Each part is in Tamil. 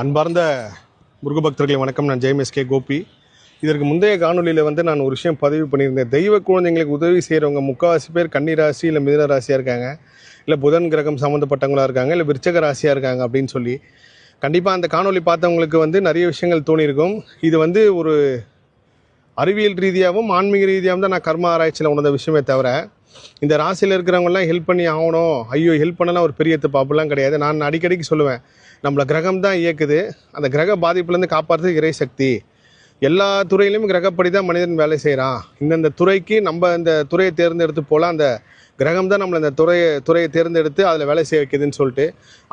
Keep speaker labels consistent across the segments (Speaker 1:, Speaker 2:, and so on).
Speaker 1: அன்பார்ந்த முருகபக்தர்களை வணக்கம். நான் ஜெயம் கோபி. இதற்கு முந்தைய காணொலியில் நான் ஒரு விஷயம் பதிவு பண்ணியிருந்தேன். தெய்வ குழந்தைங்களுக்கு உதவி செய்கிறவங்க முக்கால்வாசி பேர் கன்னி ராசி இல்லை மிதுன ராசியாக இருக்காங்க, இல்லை புதன் கிரகம் சம்மந்தப்பட்டவங்களாக இருக்காங்க, இல்லை விருச்சக ராசியாக இருக்காங்க அப்படின்னு சொல்லி கண்டிப்பாக அந்த காணொலி பார்த்தவங்களுக்கு நிறைய விஷயங்கள் தோணியிருக்கும். இது ஒரு அறிவியல் ரீதியாகவும் ஆன்மீக ரீதியாகவும் தான் நான் கர்ம ஆராய்ச்சியில் உணர்ந்த விஷயமே தவிர, இந்த ராசியில் இருக்கிறவங்கலாம் ஹெல்ப் பண்ணி ஆகணும், ஐயோ ஹெல்ப் பண்ணலாம் ஒரு பெரிய தப்பு அப்படிலாம் கிடையாது. நான் அடிக்கடிக்கு சொல்லுவேன், நம்மளை கிரகம் தான் இயக்குது. அந்த கிரக பாதிப்புலேருந்து காப்பாற்றுறது இறை சக்தி. எல்லா துறையிலையும் கிரகப்படி தான் மனிதன் வேலை செய்கிறான். இந்தந்த துறைக்கு நம்ம இந்த துறையை தேர்ந்தெடுத்து போகலாம், அந்த கிரகம் தான் நம்மளை இந்த துறையை தேர்ந்தெடுத்து அதில் வேலை செய்ய வைக்குதுன்னு சொல்லிட்டு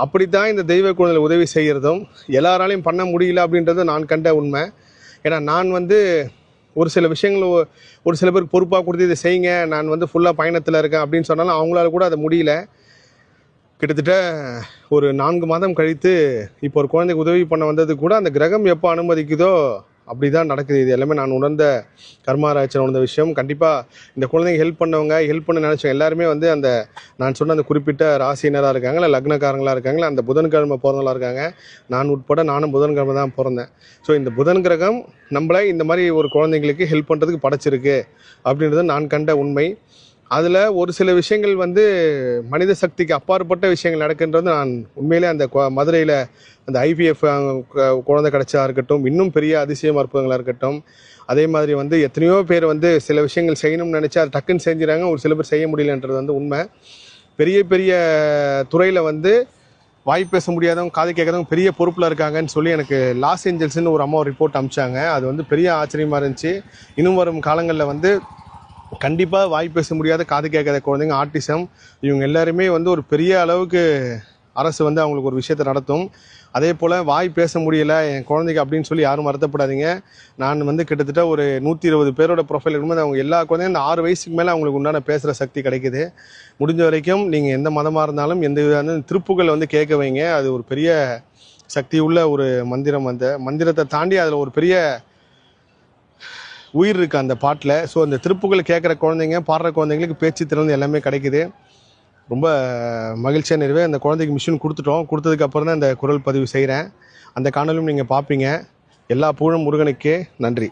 Speaker 1: அப்படி தான் இந்த தெய்வ குழந்தைகள் உதவி செய்கிறதும் எல்லாராலையும் பண்ண முடியல அப்படின்றது நான் கண்ட உண்மை. ஏன்னா நான் ஒரு சில விஷயங்கள் ஒரு சில பேருக்கு பொறுப்பாக கொடுத்து இதை செய்யுங்க, நான் ஃபுல்லாக பயணத்தில் இருக்கேன் அப்படின்னு சொன்னாலும் அவங்களால கூட அதை முடியல. கிட்டத்தட்ட ஒரு 4 மாதம் கழித்து இப்போ ஒரு குழந்தைக்கு உதவி பண்ண வந்தது கூட அந்த கிரகம் எப்போ அனுமதிக்குதோ அப்படி தான் நடக்குது. இது எல்லாமே நான் உணர்ந்த கர்மாராய்ச்சியில் உணர்ந்த விஷயம். கண்டிப்பாக இந்த குழந்தைங்க ஹெல்ப் பண்ண நினச்சவங்க எல்லாருமே அந்த நான் சொன்ன அந்த குறிப்பிட்ட ராசினராக இருக்காங்க, இல்லை லக்னக்காரங்களாக இருக்காங்களா, அந்த புதன்கிழமை பிறந்தவங்களாக இருக்காங்க. நானும் புதன்கிழமை தான் பிறந்தேன். ஸோ இந்த புதன் கிரகம் நம்மளை இந்த மாதிரி ஒரு குழந்தைங்களுக்கு ஹெல்ப் பண்ணுறதுக்கு படைச்சிருக்கு அப்படின்றது நான் கண்ட உண்மை. அதில் ஒரு சில விஷயங்கள் மனித சக்திக்கு அப்பாற்பட்ட விஷயங்கள் நடக்கின்றது நான் உண்மையிலே அந்த மதுரையில் அந்த ஐபிஎஃப் குழந்தை கிடைச்சா இருக்கட்டும், இன்னும் பெரிய அதிசயம் அற்புதங்களாக இருக்கட்டும், அதே மாதிரி எத்தனையோ பேர் சில விஷயங்கள் செய்யணும்னு நினச்சா அது டக்குன்னு செஞ்சுறாங்க, ஒரு சில பேர் செய்ய முடியலன்றது உண்மை. பெரிய பெரிய துறையில் வாய் பேச முடியாதவங்க, காது கேட்காதவங்க பெரிய பொறுப்பில் இருக்காங்கன்னு சொல்லி எனக்கு லாஸ் ஏஞ்சல்ஸ்ன்னு ஒரு அம்மா ஒரு ரிப்போர்ட் அனுப்பிச்சாங்க. அது பெரிய ஆச்சரியமாக இருந்துச்சு. இன்னும் வரும் காலங்களில் கண்டிப்பாக வாய் பேச முடியாத, காது கேட்காத குழந்தைங்க, ஆட்டிசம், இவங்க எல்லாருமே ஒரு பெரிய அளவுக்கு அரசு அவங்களுக்கு ஒரு விஷயத்தை நடத்தும். அதே போல் வாய் பேச முடியலை என் குழந்தைக்கு அப்படின்னு சொல்லி யாரும் வருத்தப்படாதீங்க. நான் கிட்டத்தட்ட ஒரு 120 பேரோட ப்ரொஃபைல் இருக்கும்போது அவங்க எல்லா குழந்தையும் இந்த 6 வயசுக்கு மேலே அவங்களுக்கு உண்டான பேசுகிற சக்தி கிடைக்குது. முடிஞ்ச வரைக்கும் நீங்கள் எந்த மதமாக இருந்தாலும் எந்த வித திருப்புகள் கேட்க வைங்க. அது ஒரு பெரிய சக்தி உள்ள ஒரு மந்திரம். அந்த மந்திரத்தை தாண்டி அதில் ஒரு பெரிய உயிர் இருக்குது அந்த பாட்டில். ஸோ அந்த திருப்புகளை கேட்குற குழந்தைங்க, பாடுற குழந்தைங்களுக்கு பேச்சு திறந்து எல்லாமே கிடைக்குது. ரொம்ப மகிழ்ச்சியாக நிறைவே அந்த குழந்தைக்கு மிஷின் கொடுத்ததுக்கு அப்புறம் தான் இந்த குரல் பதிவு செய்கிறேன். அந்த காணொலியும் நீங்கள் பார்ப்பீங்க. எல்லா புகழும் முருகனுக்கே. நன்றி.